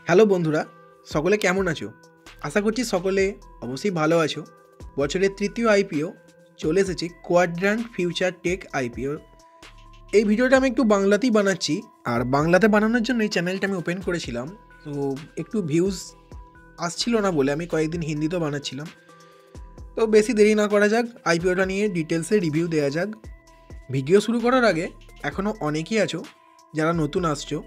Hello বন্ধুরা, সকলে কেমন আছো? আশা করছি সকলে অবশ্যই ভালো আছো। বছরের তৃতীয় আইপিও চলে এসেছে, কোয়াড্র্যান্ট ফিউচার টেক আইপিও। এই ভিডিওটা আমি একটু বাংলাতেই বানাচ্ছি, আর বাংলাতে বানানোর জন্য এই চ্যানেলটা আমি ওপেন করেছিলাম। তো একটু ভিউজ আসছিল না বলে আমি কয়েকদিন হিন্দিতেও বানাচ্ছিলাম। তো বেশি দেরি না করা যাক, আইপিওটা নিয়ে ডিটেলসে রিভিউ দেওয়া যাক। ভিডিও শুরু করার আগে এখনও অনেকেই আছো যারা নতুন আসছো,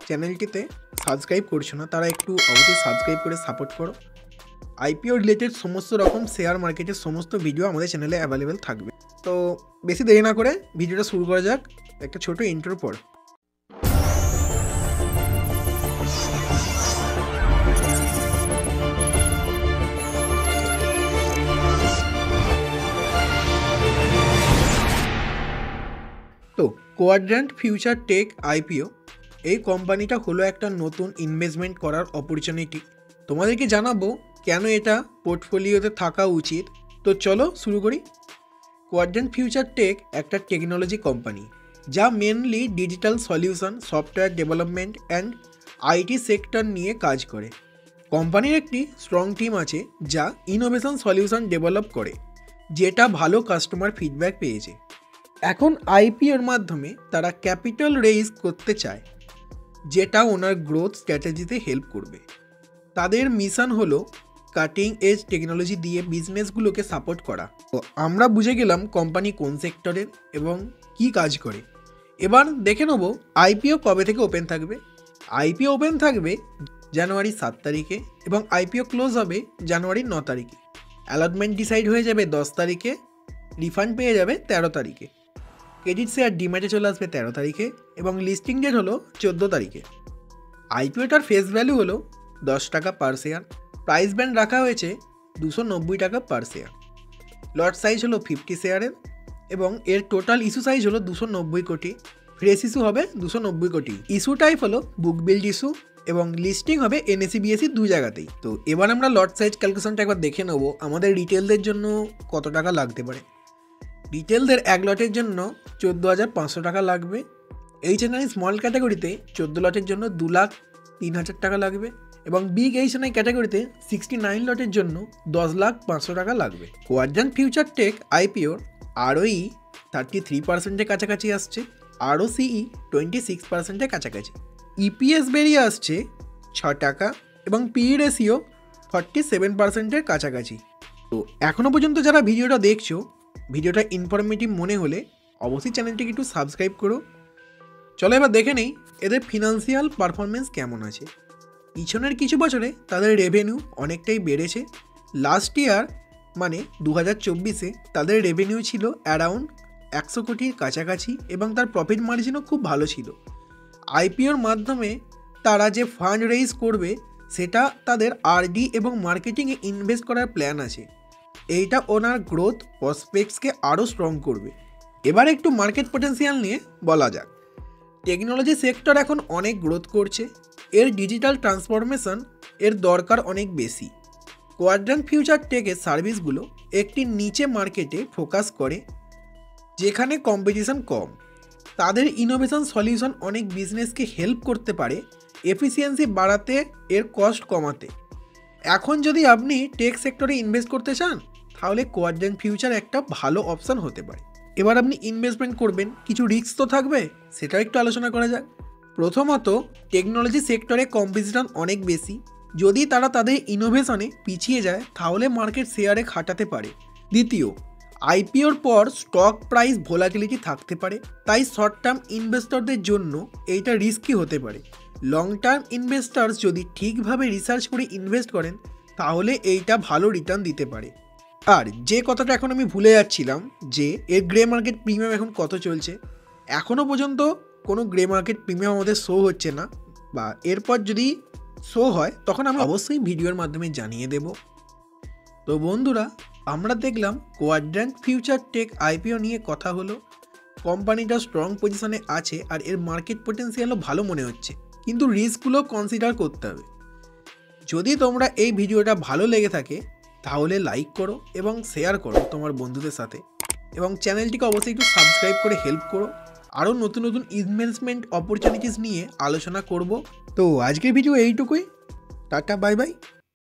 চ্যানেলটিতে সাবস্ক্রাইব করছো না, তারা একটু অবশ্যই সাবস্ক্রাইব করে সাপোর্ট করো। আইপিও রিলেটেড সমস্ত রকম শেয়ার মার্কেটের সমস্ত ভিডিও আমাদের চ্যানেলে অ্যাভেলেবেল থাকবে। তো বেশি দেরি না করে ভিডিওটা শুরু করা যাক একটা ছোট ইন্ট্রোর পর। তো কোয়াড্র্যান্ট ফিউচার টেক আইপিও, এই কোম্পানিটা হলো একটা নতুন ইনভেস্টমেন্ট করার অপরচুনিটি। তোমাদেরকে জানাবো কেন এটা পোর্টফোলিওতে থাকা উচিত। তো চলো শুরু করি। কোয়াড্র্যান্ট ফিউচার টেক একটা টেকনোলজি কোম্পানি যা mainly digital solution, software development and IT sector নিয়ে কাজ করে। কোম্পানির একটি স্ট্রং টিম আছে যা ইনোভেশন সলিউশন ডেভেলপ করে, যেটা ভালো কাস্টমার ফিডব্যাক পেয়েছে। এখন আইপিওর মাধ্যমে তারা ক্যাপিটাল রেইজ করতে চায়, যেটা ওনার গ্রোথ স্ট্র্যাটেজিতে হেল্প করবে। তাদের মিশন হলো কাটিং এজ টেকনোলজি দিয়ে বিজনেসগুলোকে সাপোর্ট করা। তো আমরা বুঝে গেলাম কোম্পানি কোন সেক্টরের এবং কি কাজ করে। এবার দেখে নেব আইপিও কবে থেকে ওপেন থাকবে। আইপিও ওপেন থাকবে জানুয়ারি 7 তারিখে এবং আইপিও ক্লোজ হবে জানুয়ারি 9 তারিখে। অ্যালটমেন্ট ডিসাইড হয়ে যাবে 10 তারিখে, রিফান্ড পেয়ে যাবে 13 তারিখে। ক্রেডিট শেয়ার ডিম্যাটে চলে আসবে 13 তারিখে এবং লিস্টিং ডেট হলো 14 তারিখে। আইপিওটার ফেস ভ্যালু হলো 10 টাকা পার শেয়ার। প্রাইস ব্যান্ড রাখা হয়েছে 290 টাকা পার শেয়ার। লট সাইজ হলো 50 শেয়ারের এবং এর টোটাল ইস্যু সাইজ হলো 290 কোটি। ফ্রেশ ইস্যু হবে 290 কোটি। ইস্যু টাইপ হলো বুক বিল্ড ইস্যু এবং লিস্টিং হবে এনএসি বিএসসি দু জায়গাতেই। তো এবার আমরা লট সাইজ ক্যালকুলেশনটা একবার দেখে নেবো আমাদের রিটেলদের জন্য কত টাকা লাগতে পারে। রিটেলদের এক লটের জন্য 14,500 টাকা লাগবে। এইচএনআই স্মল ক্যাটাগরিতে 14 লটের জন্য 2,03,000 টাকা লাগবে এবং বিগ এইচএনআই ক্যাটাগরিতে 69 লটের জন্য 10,05,000 টাকা লাগবে। কোয়াড্র্যান্ট ফিউচার টেক আইপিওর আরওই 33%-এর কাছাকাছি আসছে, আরওসিই 26%-এর কাছাকাছি। ইপিএস বেরিয়ে আসছে 6 টাকা এবং পিই রেশিও 47%-এর কাছাকাছি। তো এখনও পর্যন্ত যারা ভিডিওটা দেখছো, ভিডিওটা ইনফরমেটিভ মনে হলে অবশ্যই চ্যানেলটিকে একটু সাবস্ক্রাইব করো। চলো এবার দেখে নেই এদের ফিনান্সিয়াল পারফরমেন্স কেমন আছে। পিছনের কিছু বছরে তাদের রেভিনিউ অনেকটাই বেড়েছে। লাস্ট ইয়ার মানে 2024-এ তাদের রেভিনিউ ছিল অ্যারাউন্ড 100 কোটির কাছাকাছি এবং তার প্রফিট মার্জিনও খুব ভালো ছিল। আইপিওর মাধ্যমে তারা যে ফান্ড রেইজ করবে সেটা তাদের আরডি এবং মার্কেটিংয়ে ইনভেস্ট করার প্ল্যান আছে। এইটা ওনার গ্রোথ প্রসপেক্টসকে আরও স্ট্রং করবে। এবার একটু মার্কেট পটেনশিয়াল নিয়ে বলা যাক। টেকনোলজি সেক্টর এখন অনেক গ্রোথ করছে, এর ডিজিটাল ট্রান্সফরমেশন এর দরকার অনেক বেশি। কোয়াড্র্যান্ট ফিউচার টেকের সার্ভিসগুলো একটি নিচে মার্কেটে ফোকাস করে যেখানে কম্পিটিশন কম। তাদের ইনোভেশন সলিউশন অনেক বিজনেসকে হেল্প করতে পারে এফিসিয়েন্সি বাড়াতে, এর কস্ট কমাতে। এখন যদি আপনি টেক সেক্টরে ইনভেস্ট করতে চান তাহলে কোয়াড্র্যান্ট ফিউচার একটা ভালো অপশান হতে পারে। এবার আপনি ইনভেস্টমেন্ট করবেন, কিছু রিস্ক তো থাকবে, সেটাও একটু আলোচনা করা যাক। প্রথমত, টেকনোলজি সেক্টরে কম্পিটিশন অনেক বেশি। যদি তারা তাদের ইনোভেশনে পিছিয়ে যায় তাহলে মার্কেট শেয়ারে খাটাতে পারে। দ্বিতীয়, আইপিওর পর স্টক প্রাইস ভোলাটিলিটি থাকতে পারে, তাই শর্ট টার্ম ইনভেস্টরদের জন্য এইটা রিস্কি হতে পারে। লং টার্ম ইনভেস্টার্স যদি ঠিকভাবে রিসার্চ করে ইনভেস্ট করেন তাহলে এইটা ভালো রিটার্ন দিতে পারে। আর যে কথাটা এখন আমি ভুলে যাচ্ছিলাম, যে এর গ্রে মার্কেট প্রিমিয়াম এখন কত চলছে। এখনও পর্যন্ত কোনো গ্রে মার্কেট প্রিমিয়াম আমাদের শো হচ্ছে না, বা এরপর যদি শো হয় তখন আমি অবশ্যই ভিডিওর মাধ্যমে জানিয়ে দেব। তো বন্ধুরা, আমরা দেখলাম কোয়াড্র্যান্ট ফিউচার টেক আইপিও নিয়ে কথা হলো। কোম্পানিটা স্ট্রং পজিশনে আছে আর এর মার্কেট পটেনশিয়ালও ভালো মনে হচ্ছে, কিন্তু রিস্কগুলো কনসিডার করতে হবে। যদি তোমরা এই ভিডিওটা ভালো লেগে থাকে তাহলে লাইক করো এবং শেয়ার করো তোমার বন্ধুদের সাথে, এবং চ্যানেলটিকে অবশ্যই একটু সাবস্ক্রাইব করে হেল্প করো। আরও নতুন নতুন ইনভেস্টমেন্ট অপরচুনিটিস নিয়ে আলোচনা করব। তো আজকের ভিডিও এইটুকুই। Tata, bye bye.